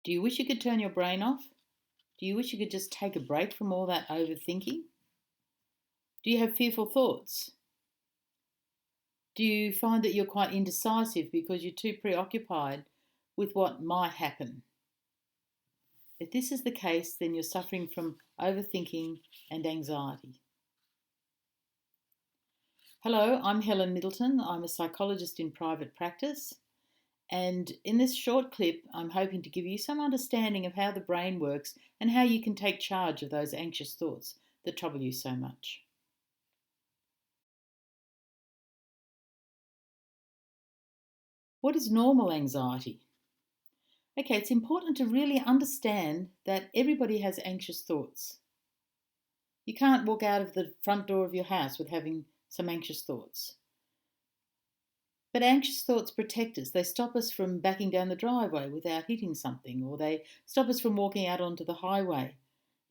Do you wish you could turn your brain off? Do you wish you could just take a break from all that overthinking? Do you have fearful thoughts? Do you find that you're quite indecisive because you're too preoccupied with what might happen? If this is the case, then you're suffering from overthinking and anxiety. Hello, I'm Helen Middleton. I'm a psychologist in private practice. And in this short clip, I'm hoping to give you some understanding of how the brain works and how you can take charge of those anxious thoughts that trouble you so much. What is normal anxiety? Okay, it's important to really understand that everybody has anxious thoughts. You can't walk out of the front door of your house with having some anxious thoughts. But anxious thoughts protect us. They stop us from backing down the driveway without hitting something, or they stop us from walking out onto the highway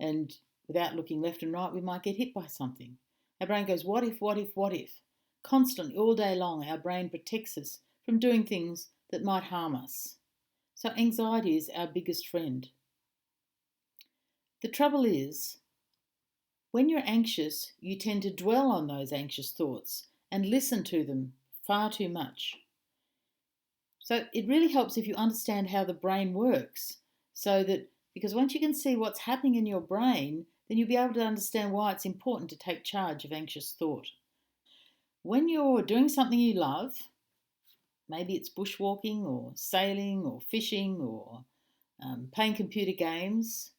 and without looking left and right, we might get hit by something. Our brain goes, what if, what if, what if? Constantly, all day long, our brain protects us from doing things that might harm us. So anxiety is our biggest friend. The trouble is, when you're anxious, you tend to dwell on those anxious thoughts and listen to them far too much. So it really helps if you understand how the brain works, so that, because once you can see what's happening in your brain, then you'll be able to understand why it's important to take charge of anxious thought. When you're doing something you love, maybe it's bushwalking or sailing or fishing or playing computer games,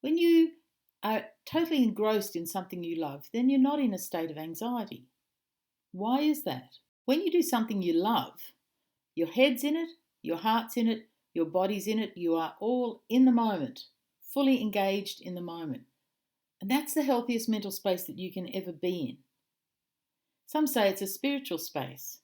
when you are totally engrossed in something you love, then you're not in a state of anxiety. Why is that? When you do something you love, your head's in it, your heart's in it, your body's in it, you are all in the moment, fully engaged in the moment. And that's the healthiest mental space that you can ever be in. Some say it's a spiritual space.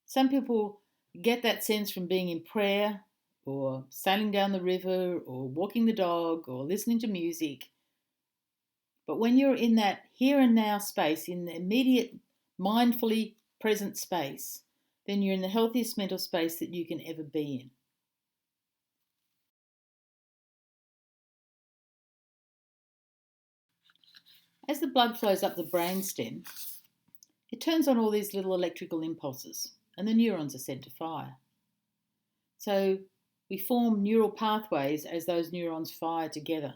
Some people get that sense from being in prayer or sailing down the river or walking the dog or listening to music. But when you're in that here and now space, in the immediate, mindfully present space, then you're in the healthiest mental space that you can ever be in. As the blood flows up the brainstem, it turns on all these little electrical impulses, and the neurons are set to fire. So we form neural pathways as those neurons fire together.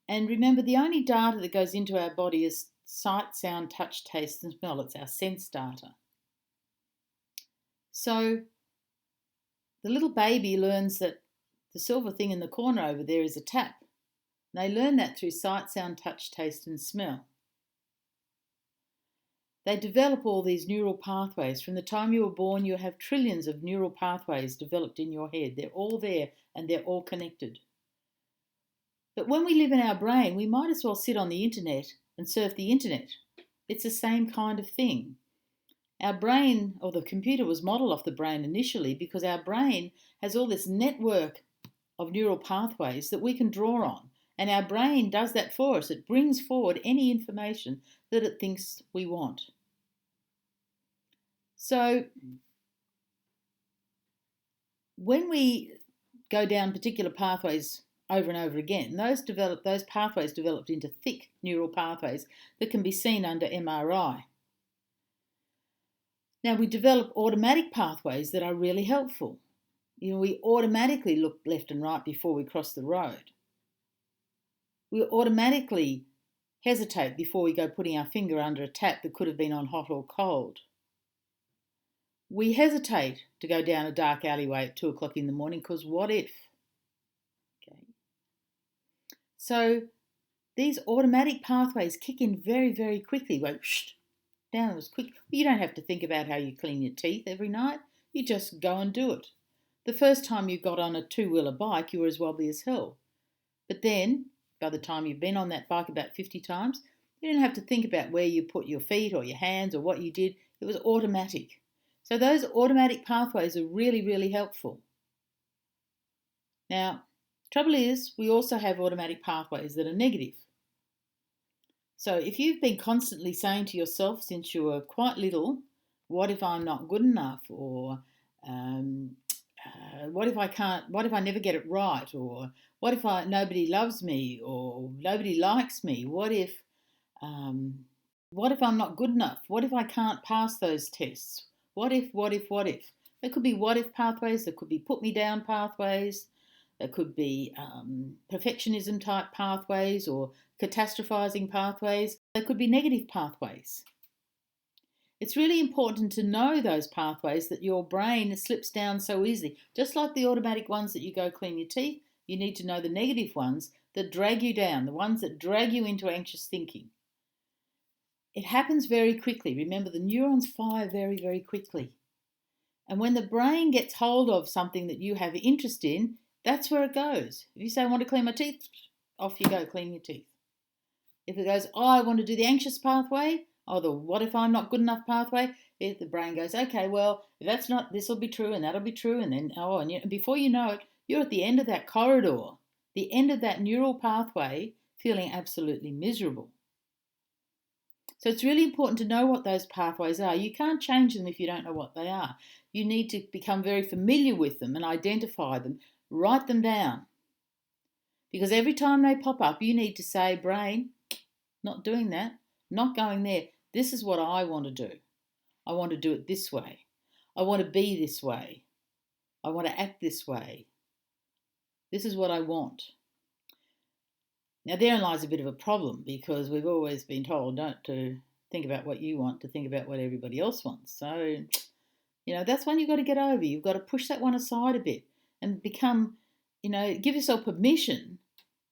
And remember, the only data that goes into our body is sight, sound, touch, taste, and smell. It's our sense data. So the little baby learns that the silver thing in the corner over there is a tap. And they learn that through sight, sound, touch, taste, and smell. They develop all these neural pathways. From the time you were born, you have trillions of neural pathways developed in your head. They're all there and they're all connected. But when we live in our brain, we might as well sit on the internet and surf the internet. It's the same kind of thing. Our brain, or the computer, was modelled off the brain initially because our brain has all this network of neural pathways that we can draw on. And our brain does that for us. It brings forward any information that it thinks we want. So when we go down particular pathways over and over again, those pathways developed into thick neural pathways that can be seen under MRI. Now we develop automatic pathways that are really helpful. We automatically look left and right before we cross the road. We automatically hesitate before we go putting our finger under a tap that could have been on hot or cold. We hesitate to go down a dark alleyway at 2 o'clock in the morning because what if? Okay. So these automatic pathways kick in very, very quickly. Go down as quick. You don't have to think about how you clean your teeth every night. You just go and do it. The first time you got on a two-wheeler bike, you were as wobbly as hell. But then, by the time you've been on that bike about 50 times, you didn't have to think about where you put your feet or your hands or what you did. It was automatic. So those automatic pathways are really, really helpful. Now, trouble is, we also have automatic pathways that are negative. So if you've been constantly saying to yourself since you were quite little, what if I'm not good enough? Or what if I never get it right? Or what if nobody loves me or nobody likes me? Um, what if I'm not good enough? What if I can't pass those tests? What if? There could be what if pathways, there could be put me down pathways, there could be perfectionism type pathways or catastrophizing pathways, there could be negative pathways. It's really important to know those pathways that your brain slips down so easily. Just like the automatic ones that you go clean your teeth, you need to know the negative ones that drag you down, the ones that drag you into anxious thinking. It happens very quickly. Remember, the neurons fire very, very quickly. And when the brain gets hold of something that you have interest in, that's where it goes. If you say, I want to clean my teeth, off you go, clean your teeth. If it goes, I want to do the anxious pathway, or the what if I'm not good enough pathway, if the brain goes, okay, well, if that's not, this will be true and that'll be true. And then, and before you know it, you're at the end of that corridor, the end of that neural pathway, feeling absolutely miserable. So it's really important to know what those pathways are. You can't change them if you don't know what they are. You need to become very familiar with them and identify them, write them down. Because every time they pop up, you need to say, brain, not doing that, not going there. This is what I want to do. I want to do it this way. I want to be this way. I want to act this way. This is what I want. Now, therein lies a bit of a problem because we've always been told not to think about what you want, to think about what everybody else wants. So, that's one you've got to get over. You've got to push that one aside a bit and become, give yourself permission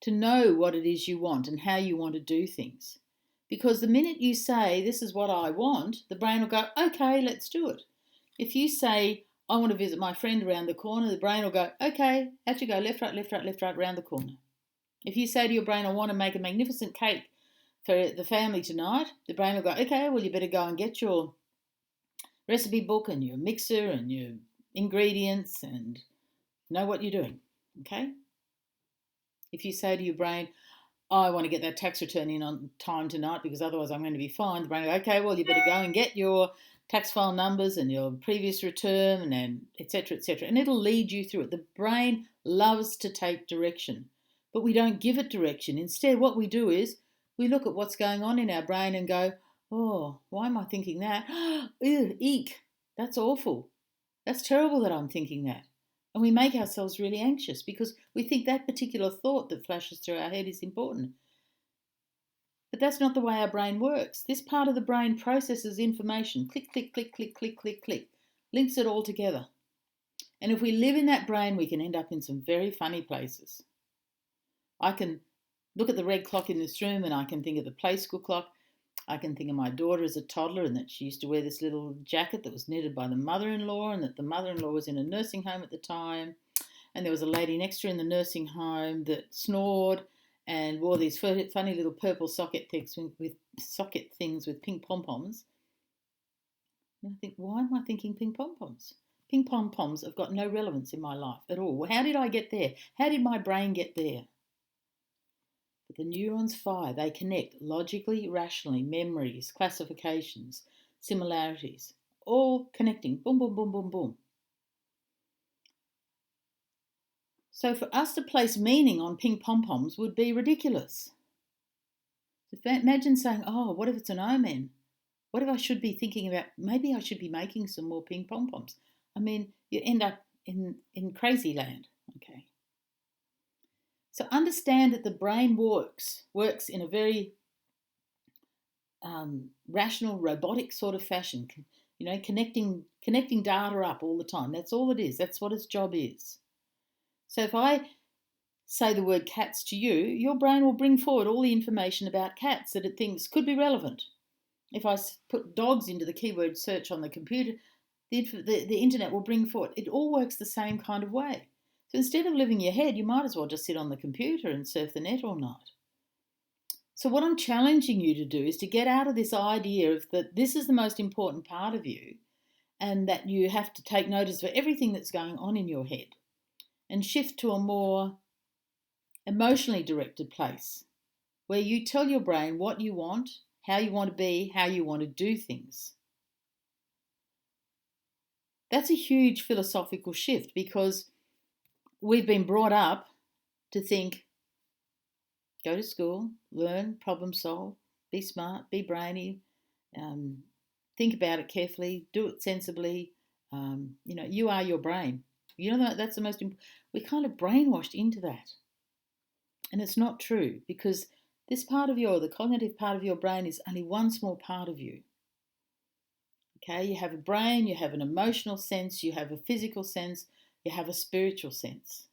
to know what it is you want and how you want to do things. Because the minute you say, this is what I want, the brain will go, okay, let's do it. If you say, I want to visit my friend around the corner, the brain will go, okay, out you go, left, right, left, right, left, right, around the corner. If you say to your brain, I want to make a magnificent cake for the family tonight, the brain will go, okay, well, you better go and get your recipe book and your mixer and your ingredients and know what you're doing, okay? If you say to your brain, I want to get that tax return in on time tonight because otherwise I'm going to be fined, the brain will go, okay, well, you better go and get your tax file numbers and your previous return and then et cetera, and it'll lead you through it. The brain loves to take direction, but we don't give it direction. Instead, what we do is we look at what's going on in our brain and go, oh, why am I thinking that? Ew, eek, that's awful. That's terrible that I'm thinking that. And we make ourselves really anxious because we think that particular thought that flashes through our head is important. But that's not the way our brain works. This part of the brain processes information, click, click, click, click, click, click, click, links it all together. And if we live in that brain, we can end up in some very funny places. I can look at the red clock in this room and I can think of the play school clock. I can think of my daughter as a toddler and that she used to wear this little jacket that was knitted by the mother-in-law and that the mother-in-law was in a nursing home at the time. And there was a lady next to her in the nursing home that snored and wore these funny little purple socket things with pink pom-poms. And I think, why am I thinking pink pom-poms? Pink pom-poms have got no relevance in my life at all. How did I get there? How did my brain get there? But the neurons fire. They connect logically, rationally, memories, classifications, similarities, all connecting. Boom, boom, boom, boom, boom. So for us to place meaning on pink pom-poms would be ridiculous. Imagine saying, oh, what if it's an omen? What if I should be thinking about, maybe I should be making some more pink pom-poms? I mean, you end up in crazy land, okay? So understand that the brain works in a very rational, robotic sort of fashion, connecting data up all the time. That's all it is. That's what its job is. So if I say the word cats to you, your brain will bring forward all the information about cats that it thinks could be relevant. If I put dogs into the keyword search on the computer, the internet will bring forward. It all works the same kind of way. So instead of living your head, you might as well just sit on the computer and surf the net all night. So what I'm challenging you to do is to get out of this idea of that this is the most important part of you and that you have to take notice of everything that's going on in your head and shift to a more emotionally directed place where you tell your brain what you want, how you want to be, how you want to do things. That's a huge philosophical shift because we've been brought up to think, go to school, learn, problem solve, be smart, be brainy, um, think about it carefully, do it sensibly. You are your brain. That's the most important. We're kind of brainwashed into that. And it's not true, because the cognitive part of your brain is only one small part of you. Okay, you have a brain, you have an emotional sense, you have a physical sense, you have a spiritual sense.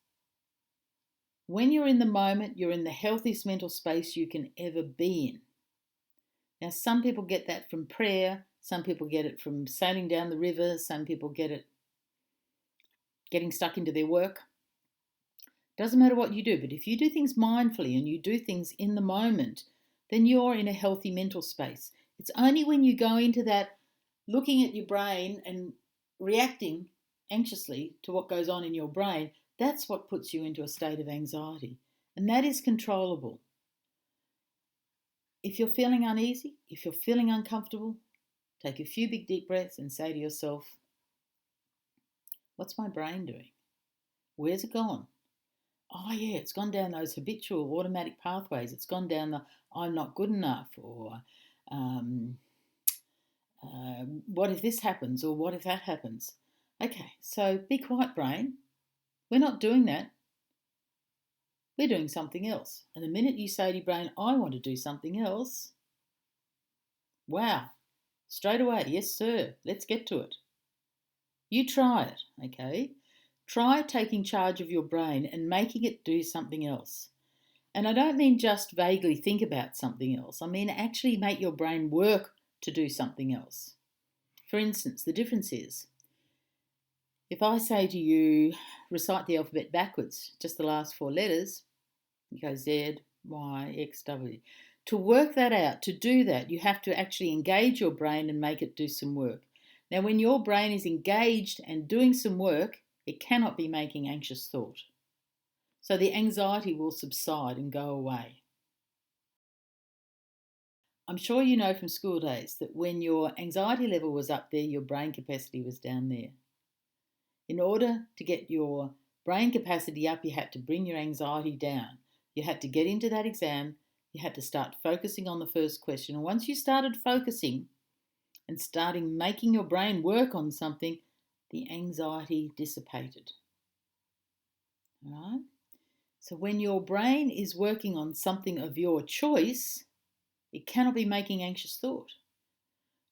When you're in the moment, you're in the healthiest mental space you can ever be in. Now, some people get that from prayer, some people get it from sailing down the river, some people get it getting stuck into their work. Doesn't matter what you do, but if you do things mindfully and you do things in the moment, then you're in a healthy mental space. It's only when you go into that looking at your brain and reacting anxiously to what goes on in your brain, that's what puts you into a state of anxiety. And that is controllable. If you're feeling uneasy, if you're feeling uncomfortable, take a few big deep breaths and say to yourself, what's my brain doing? Where's it gone? Oh yeah, it's gone down those habitual automatic pathways. It's gone down the I'm not good enough, or um, what if this happens, or what if that happens? Okay, so be quiet, brain. We're not doing that. We're doing something else. And the minute you say to your brain, I want to do something else, wow, straight away, yes sir, let's get to it. You try it, okay? Try taking charge of your brain and making it do something else. And I don't mean just vaguely think about something else. I mean actually make your brain work to do something else. For instance, the difference is, if I say to you, recite the alphabet backwards, just the last four letters, you go Z, Y, X, W. To work that out, to do that, you have to actually engage your brain and make it do some work. Now, when your brain is engaged and doing some work, it cannot be making anxious thought. So the anxiety will subside and go away. I'm sure you know from school days that when your anxiety level was up there, your brain capacity was down there. In order to get your brain capacity up, you had to bring your anxiety down. You had to get into that exam. You had to start focusing on the first question. And once you started focusing and starting making your brain work on something, the anxiety dissipated. All right? So when your brain is working on something of your choice, it cannot be making anxious thought.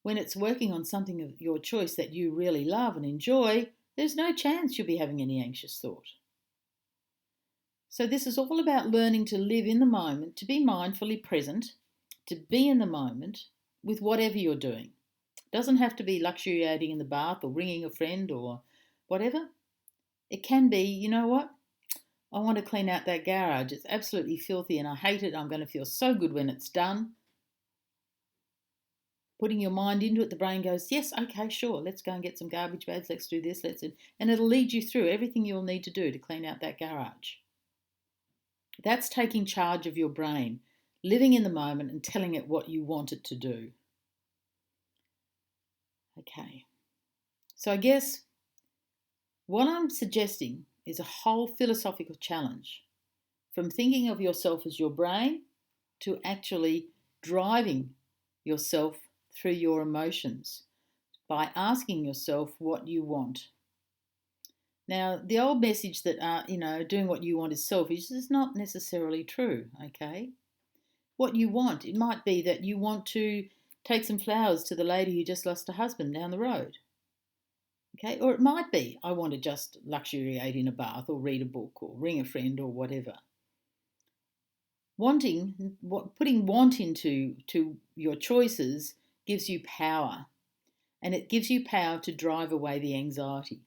When it's working on something of your choice that you really love and enjoy, there's no chance you'll be having any anxious thought. So this is all about learning to live in the moment, to be mindfully present, to be in the moment with whatever you're doing. It doesn't have to be luxuriating in the bath or ringing a friend or whatever. It can be, you know what? I want to clean out that garage. It's absolutely filthy and I hate it. I'm going to feel so good when it's done. Putting your mind into it, the brain goes, yes, okay, sure, let's go and get some garbage bags, let's do this, and it'll lead you through everything you'll need to do to clean out that garage. That's taking charge of your brain, living in the moment and telling it what you want it to do. Okay, so I guess what I'm suggesting is a whole philosophical challenge, from thinking of yourself as your brain to actually driving yourself through your emotions by asking yourself what you want. Now, the old message that doing what you want is selfish is not necessarily true, okay? What you want, it might be that you want to take some flowers to the lady who just lost her husband down the road. Okay? Or it might be I want to just luxuriate in a bath or read a book or ring a friend or whatever. Putting want into your choices gives you power, and it gives you power to drive away the anxiety.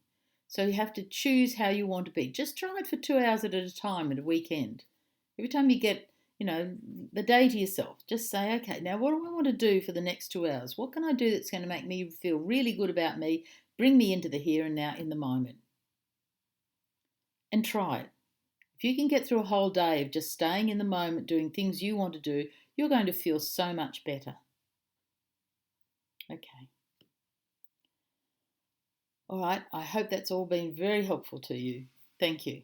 So you have to choose how you want to be. Just try it for 2 hours at a time at a weekend. Every time you get, the day to yourself, just say, okay, now what do I want to do for the next 2 hours? What can I do that's going to make me feel really good about me, bring me into the here and now in the moment? And try it. If you can get through a whole day of just staying in the moment, doing things you want to do, you're going to feel so much better. Okay. All right, I hope that's all been very helpful to you. Thank you.